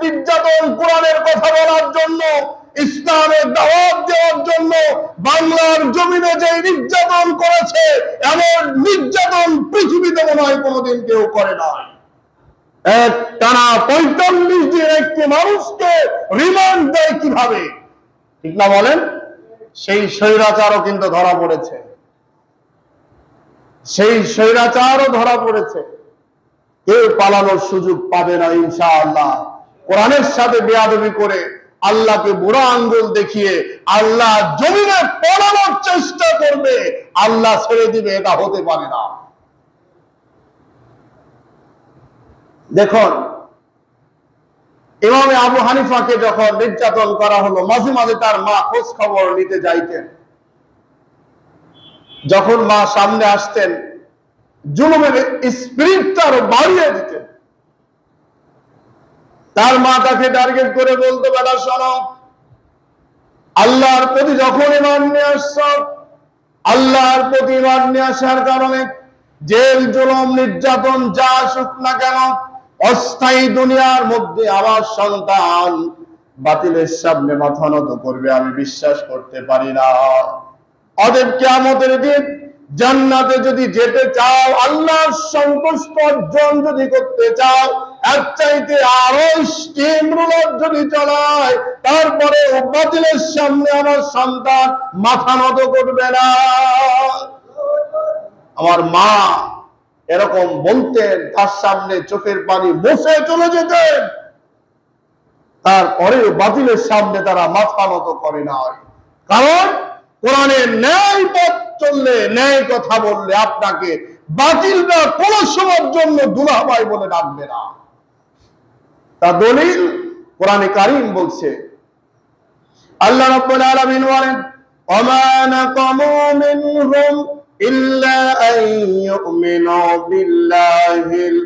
নির্যাতন, কোরআনের কথা বলার জন্য, ইসলামের দাওয়াত দেওয়ার জন্য বাংলার জমিনে যে নির্যাতন করেছে, এমন নির্যাতন পৃথিবীতে মনে হয় কোনোদিন কেউ করে নাই। টানা ৪৫ দিন একটি মানুষকে রিমান্ড দেয় কিভাবে, ঠিক না বলেন? সেই স্বৈরাচারও কিন্তু ধরা পড়েছে, সেই স্বৈরাচারও ধরা পড়েছে। কেউ পালানোর সুযোগ পাবে না ইনশাআল্লাহ। কোরআনের সাথে বেয়াদবি করে, আল্লাহকে বুড়া আঙ্গুল দেখিয়ে আল্লাহ জমিনে পড়ানোর চেষ্টা করবে, আল্লাহ ছেড়ে দিবে, এটা হতে পারে না। দেখুন, ইমামে আবু হানিফাকে যখন নির্যাতন করা হলো, মাঝে মাঝে তার মা খোঁজ খবর নিতে যাইতেন। যখন মা সামনে আসতেন, জুলুমের স্পিরিটটা আরো বাড়িয়ে দিতেন। তার মা তাকে টার্গেট করে বলতো, বেটা শোনো, আল্লাহর প্রতি যখন ঈমান নিয়ে আসছ, আল্লাহর প্রতি ঈমান নিয়ে আসার কারণে জেল, জুলুম, নির্যাতন যা আসুক না কেন, অস্থায়ী দুনিয়ার মধ্যে আমার সন্তান বাতিলের সামনে মাথা নত করবে আমি বিশ্বাস করতে পারি না। অতএব কিয়ামতের দিন জান্নাতে যদি যেতে চাও, আল্লাহর সন্তুষ্ট অর্জন যদি করতে চাও, এর চাইতে আরো স্টিম রোলার যদি চালায়, তারপরে বাতিলের সামনে আমার সন্তান মাথা নত করবে না। আমার মা এরকম বলতেন, তার সামনে চোখের পানি মুছে চলে যেতেন, তারপরে বাতিলের সামনে তারা মাথা নত করে না। কারণ কোরআনের ন্যায় পথ চললে, ন্যায় কথা বললে আপনাকে বাতিলরা কোন সময়ের জন্য দুলাভাই বলে ডাকবে না। তা দলিল কোরআনে কারীম বলছে, আল্লাহ রাব্বুল আলামিন বলেন, ওমা নাকামু মিনহুম ইল্লা আন ইউমিনু বিল্লাহিল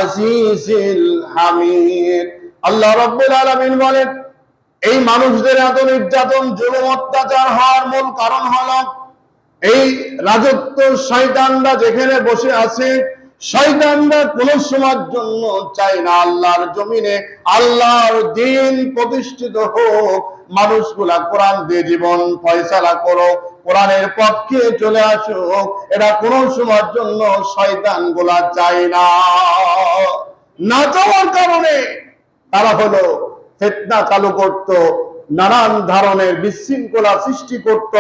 আজিজিল হামিদ। আল্লাহ রাব্বুল আলামিন বলেন, এই মানুষদের এত নির্যাতন, জুলুম, অত্যাচার হওয়ার মূল কারণ হলো এই রাজত্ব শয়তানরা যেখানে বসে আছে, শয়তানরা কোন সময়ের জন্য চায় না আল্লাহর জমিনে আল্লাহর দ্বীন প্রতিষ্ঠিত হোক। মানুষগুলা কোরআন দিয়ে জীবন ফয়সালা করো, কোরআনের পক্ষে চলে আসুক, এটা কোন সময়ের জন্য শয়তান গুলা চায় না। না চাওয়ার কারণে তারা হলো ফিতনা চালু করত, নানান ধরনের বিশৃঙ্খলা সৃষ্টি করত,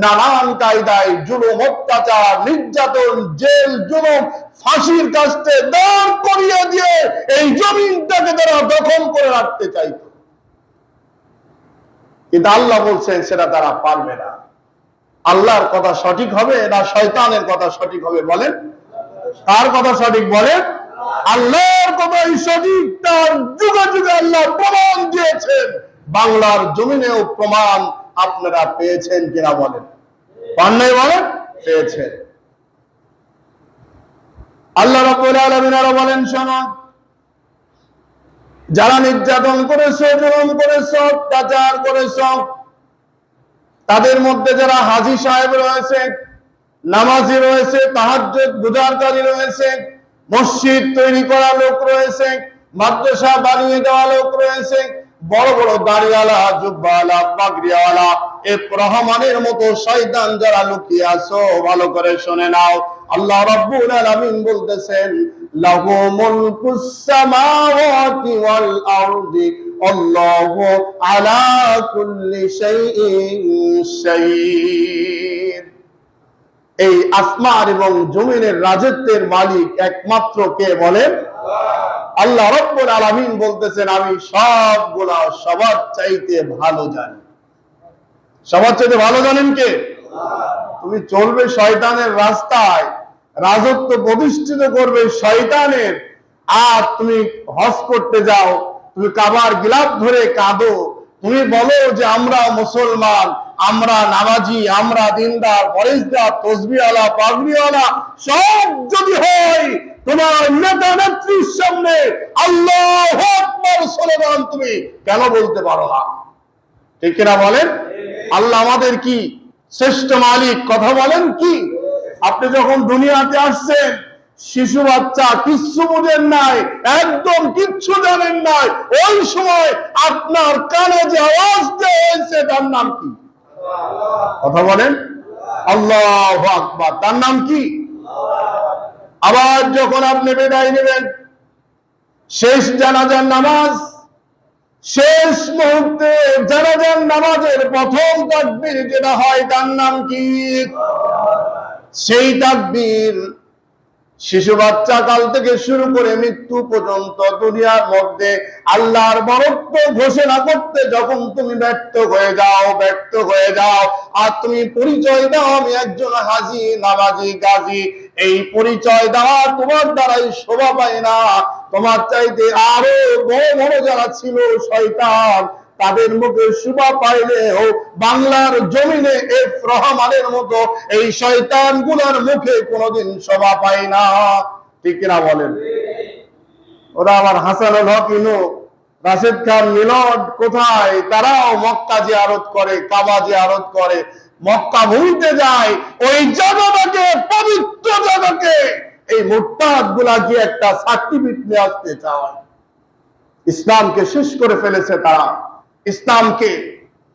নানান কায়দায় জুলুম, অত্যাচার, নির্যাতন, জেল, জুলুম, ফাঁসির কাস্তে দাঁড় করিয়ে দিয়ে এই জমিনটাকে তারা দখল করে রাখতে চাইত। কিন্তু আল্লাহ বলছেন সেটা তারা পারবে না। আল্লাহর কথা সঠিক হবে না শয়তানের কথা সঠিক হবে? বলেন, কার কথা সঠিক বলেন? আল্লাহর কথাই সঠিক। তার যুগে যুগে আল্লাহ প্রমাণ দিয়েছেন, বাংলার জমিনেও প্রমাণ আপনারা পেয়েছেন কিনা বলেন? পান নাই? বলেন, পেয়েছেন। আল্লাহ রাব্বুল আলামিন আরো বলেন, শোনো, যারা নির্যাতন করেছে, জুলুম করেছে, অত্যাচার করেছে, তাদের মধ্যে যারা হাজী সাহেব রয়েছে, নামাজি রয়েছে, তাহাজ্জুদ গুজারকারী রয়েছে, মসজিদ তৈরি করা লোক রয়েছে, মাদ্রাসা বানিয়ে দেওয়া লোক রয়েছে, বড় বড় দাড়িওয়ালা, জুব্বাওয়ালা, পাগড়িওয়ালা, রহমানের মতো শয়তান যারা লুকিয়ে আছো, ভালো করে শুনে নাও। আল্লাহ রাব্বুল আলামিন বলতেছেন, লাহু মুলকুস সামাওয়াতি ওয়াল আরদি আল্লাহু আলা কুল্লি শাইইন শাহীদ। এই আসমান এবং জমিনের রাজত্বের মালিক একমাত্র কে বলেন? আল্লাহ রাব্বুল আলামিন বলতেছেন, আমি সবগুলা সবার চাইতে ভালো জানি। সবার চাইতে ভালো জানেন কে? তুমি চলবে শয়তানের রাস্তায়, রাজত্ব প্রতিষ্ঠিত করবে শয়তানের, আর তুমি হজ করতে যাও, তুমি কাবার গিলাফ ধরে কাঁদো, তুমি বলো যে আমরা মুসলমান, আমরা নামাজি, আমরা দিনদার, পরেশদার, তসবিহওয়ালা, পাগড়িওয়ালা, সব যদি হয়, তোমার নেতা নেত্রীর সামনে আল্লাহু আকবার স্লোগান তুমি কেন বলতে পারো না? ঠিক কিনা বলেন? আল্লাহ আমাদের কি শ্রেষ্ঠ মালিক, কথা বলেন কি? আপনি যখন দুনিয়াতে আসছেন, শিশু বাচ্চা কিচ্ছু বুঝেন নাই, একদম কিচ্ছু জানেন নাই, ওই সময় আপনার কানে যে আওয়াজ দেওয়া হয়েছে তার নাম কি? কথা বলেন, আল্লাহু আকবার। তার নাম কি? আবার যখন আপনি বিদায় নেবেন, শেষ জানাজার নামাজ, শেষ মুহূর্তে জানাজার নামাজের প্রথম তাকবীর যেটা হয় তার নাম কি? সেই তাকবীর শিশু বাচ্চা কাল থেকে শুরু করে মৃত্যু পর্যন্ত দুনিয়ার মধ্যে আল্লাহর বরত্ব ঘোষণা করতে যখন তুমি ব্যর্থ হয়ে যাও আর তুমি পরিচয় দাও আমি একজন হাজী, নামাজি, গাজী, এই পরিচয় দেওয়া তোমার দ্বারাই শোভা পায় না। তোমার চাইতে আরো বড় বড় যারা ছিল শয়তান, তাদের মুখে শোভা পাইলেও বাংলার জমিনে এফ রহমানের মতো এই শয়তান গুলার মুখে কোনোদিন শোভা পায় না। ঠিক কিনা বলেন? ওরা আমার হাসানুল হক ইনু, রাশেদ খান মিলন কোথায়? তারাও মক্কা জিয়ারত করে, কাবা জিয়ারত করে, মক্কা ভুলতে যায়, ওই জায়গাটাকে, পবিত্র জায়গাকে এই মুরতাদ গুলা গিয়ে একটা সার্টিফিকেট নিয়ে আসতে চায়। ইসলামকে শেষ করে ফেলেছে তারা। ইসলামকে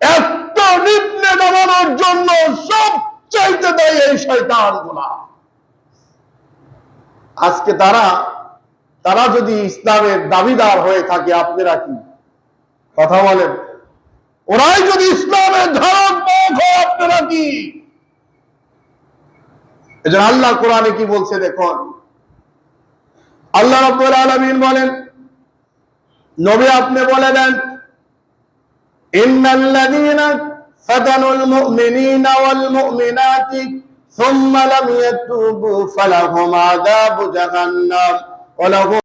এত নিম্নে নামানোর জন্য সবচাইতে দায়ী এই শয়তান গুলা। আজকে তারা যদি ইসলামের দাবিদার হয়ে থাকে, আপনারা কি কথা বলেন? ওরাই যদি ইসলামের ধারক বাহক হয়, আপনারা কি? এজন্য আল্লাহ কোরআনে কি বলছে দেখুন। আল্লাহ রাব্বুল আলামিন বলেন, নবী আপনি বলে দেন, ইন্নাল্লাযীনা ফাতানুল মুমিনিনা ওয়াল মুমিনাতি সুম্মা লাম ইয়াতুবু ফালাহুম আযাবু জাহান্নাম ওয়া লাহুম